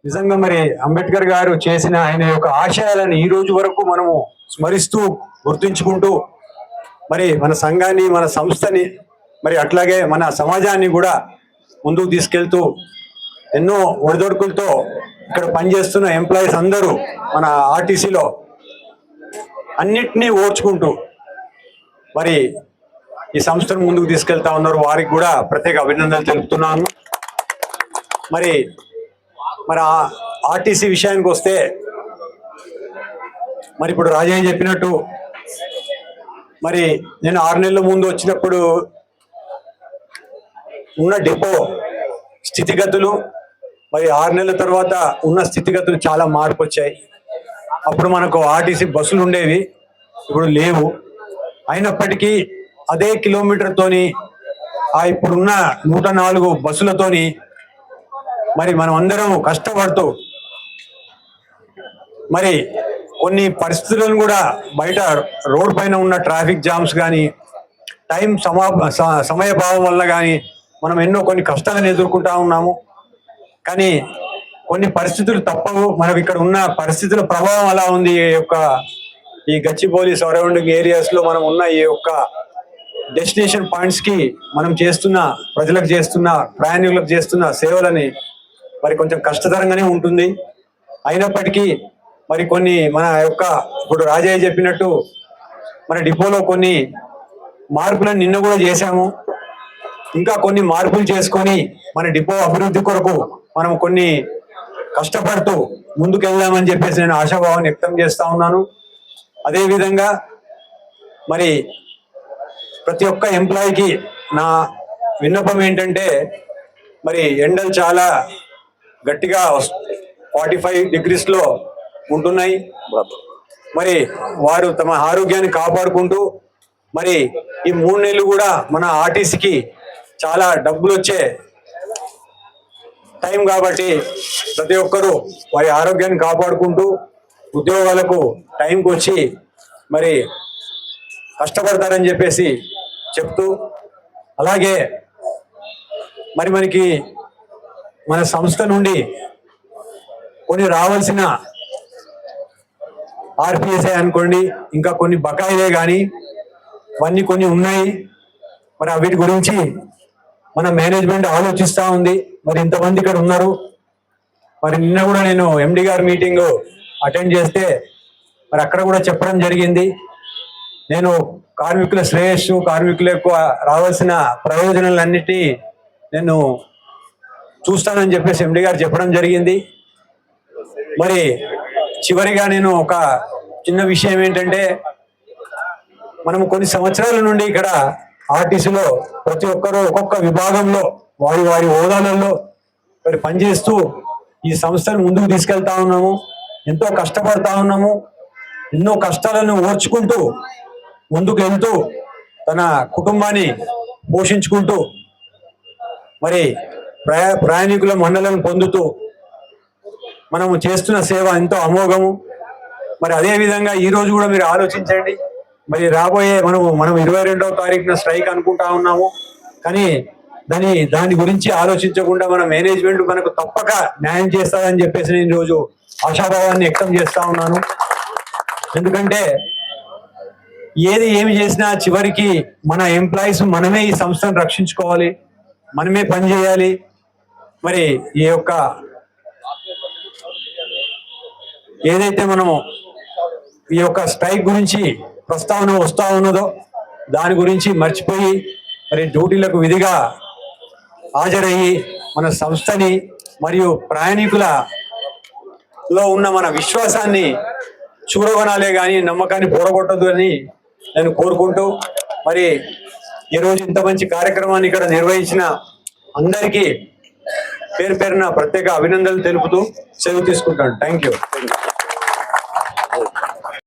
నిజంగా మరి అంబేద్కర్ గారు చేసిన ఆయన యొక్క ఆశయాలను ఈ రోజు వరకు మనము స్మరిస్తూ గుర్తుంచుకుంటూ మరి మన సంఘాన్ని మన సంస్థని మరి అట్లాగే మన సమాజాన్ని కూడా ముందుకు తీసుకెళ్తూ ఎన్నో ఒడిదొడుకులతో ఇక్కడ పనిచేస్తున్న ఎంప్లాయీస్ అందరూ మన ఆర్టీసీలో అన్నిటినీ ఓర్చుకుంటూ మరి ఈ సంస్థను ముందుకు తీసుకెళ్తా ఉన్నారు. వారికి కూడా ప్రత్యేక అభినందనలు తెలుపుతున్నాను. మరి మరి ఆర్టీసీ విషయానికి వస్తే మరి ఇప్పుడు రాజయ్య చెప్పినట్టు మరి నేను 6 నెలల ముందు వచ్చినప్పుడు ఉన్న డిపో స్థితిగతులు మరి 6 నెలల తర్వాత ఉన్న స్థితిగతులు చాలా మార్పు వచ్చాయి. అప్పుడు మనకు ఆర్టీసీ బస్సులు ఉండేవి, ఇప్పుడు లేవు. అయినప్పటికీ అదే కిలోమీటర్తోని ఇప్పుడున్న 104 బస్సులతోని మరి మనం అందరం కష్టపడుతూ మరి కొన్ని పరిస్థితులను కూడా బయట రోడ్ పైన ఉన్న ట్రాఫిక్ జామ్స్ కానీ సమయభావం వల్ల కానీ మనం కొన్ని కష్టాలను ఎదుర్కొంటా ఉన్నాము. కానీ కొన్ని పరిస్థితులు తప్పవు. మనం ఇక్కడ ఉన్న పరిస్థితుల ప్రభావం అలా ఉంది. ఈ గచ్చిబౌలి సరౌండింగ్ ఏరియాస్ లో మనం ఉన్న ఈ యొక్క డెస్టినేషన్ పాయింట్స్ కి మనం ప్రజలకు చేస్తున్న ప్రయాణికులకు చేస్తున్న సేవలని మరి కొంచెం కష్టతరంగానే ఉంటుంది. అయినప్పటికీ మరి కొన్ని ఇప్పుడు రాజయ్య చెప్పినట్టు మన డిపోలో కొన్ని మార్పులను నిన్న కూడా చేశాము. ఇంకా కొన్ని మార్పులు చేసుకొని మన డిపో అభివృద్ధి కొరకు మనం కొన్ని కష్టపడుతూ ముందుకెళ్దామని చెప్పేసి నేను ఆశాభావాన్ని వ్యక్తం చేస్తా ఉన్నాను. అదేవిధంగా మరి ప్రతి ఒక్క ఎంప్లాయీకి నా విన్నపం ఏంటంటే మరి ఎండలు చాలా గట్టిగా 45 degreesలో ఉంటున్నాయి. మరి వారు తమ ఆరోగ్యాన్ని కాపాడుకుంటూ మరి ఈ 3 నెలలు కూడా మన ఆర్టీసీకి చాలా డబ్బులు వచ్చే టైం కాబట్టి ప్రతి ఒక్కరూ వారి ఆరోగ్యాన్ని కాపాడుకుంటూ ఉద్యోగాలకు టైంకి వచ్చి మరి కష్టపడతారని చెప్పేసి చెప్తూ, అలాగే మరి మనకి మన సంస్థ నుండి కొన్ని రావాల్సిన ఆర్పిఎస్ఐ అనుకోండి, ఇంకా కొన్ని బకాయిలే కానీ ఇవన్నీ కొన్ని ఉన్నాయి. మరి వీటి గురించి మన మేనేజ్మెంట్ ఆలోచిస్తూ ఉంది. మరి ఇంతమంది ఇక్కడ ఉన్నారు. మరి నిన్న కూడా నేను ఎండి గారి మీటింగ్ అటెండ్ చేస్తే మరి అక్కడ కూడా చెప్పడం జరిగింది. నేను కార్మికుల శ్రేయస్సు, కార్మికులకు రావాల్సిన ప్రయోజనాలన్నిటి నేను చూస్తానని చెప్పేసి ఎండి గారు చెప్పడం జరిగింది. మరి చివరిగా నేను ఒక చిన్న విషయం ఏంటంటే, మనము కొన్ని సంవత్సరాల నుండి ఇక్కడ ఆర్టీసీలో ప్రతి ఒక్కరూ ఒక్కొక్క విభాగంలో వారి వారి హోదాలలో మరి పనిచేస్తూ ఈ సంస్థను ముందుకు తీసుకెళ్తా ఉన్నాము. ఎంతో కష్టపడతా ఉన్నాము. ఎన్నో కష్టాలను ఓర్చుకుంటూ ముందుకు వెళ్తూ తన కుటుంబాన్ని పోషించుకుంటూ మరి ప్రయాణికుల మన్నలను పొందుతూ మనము చేస్తున్న సేవ ఎంతో అమోఘము. మరి అదేవిధంగా ఈరోజు కూడా మీరు ఆలోచించండి. మరి రాబోయే మనం 22వ తారీఖున స్ట్రైక్ అనుకుంటా ఉన్నాము. కానీ దాని గురించి ఆలోచించకుండా మన మేనేజ్మెంట్ మనకు తప్పక న్యాయం చేస్తారని చెప్పేసి నేను ఈరోజు ఆశాభావాన్ని వ్యక్తం చేస్తా ఉన్నాను. ఎందుకంటే ఏమి చేసినా చివరికి మన ఎంప్లాయీస్ మనమే ఈ సంస్థను రక్షించుకోవాలి, మనమే పనిచేయాలి. మరి ఏదైతే మనము ఈ యొక్క స్ట్రైక్ గురించి ప్రస్తావన వస్తూ ఉన్నదో దాని గురించి మర్చిపోయి మరి డ్యూటీలకు విధిగా హాజరయ్యి మన సంస్థని మరియు ప్రయాణికులలో ఉన్న మన విశ్వాసాన్ని చూరగొనాలే కానీ నమ్మకాన్ని పోరగొట్టదు అని నేను కోరుకుంటూ, మరి ఈరోజు ఇంత మంచి కార్యక్రమాన్ని ఇక్కడ నిర్వహించిన అందరికీ పేరు పేరున ప్రత్యేక అభినందనలు తెలుపుతూ సెలవు తీసుకుంటాను. Thank you.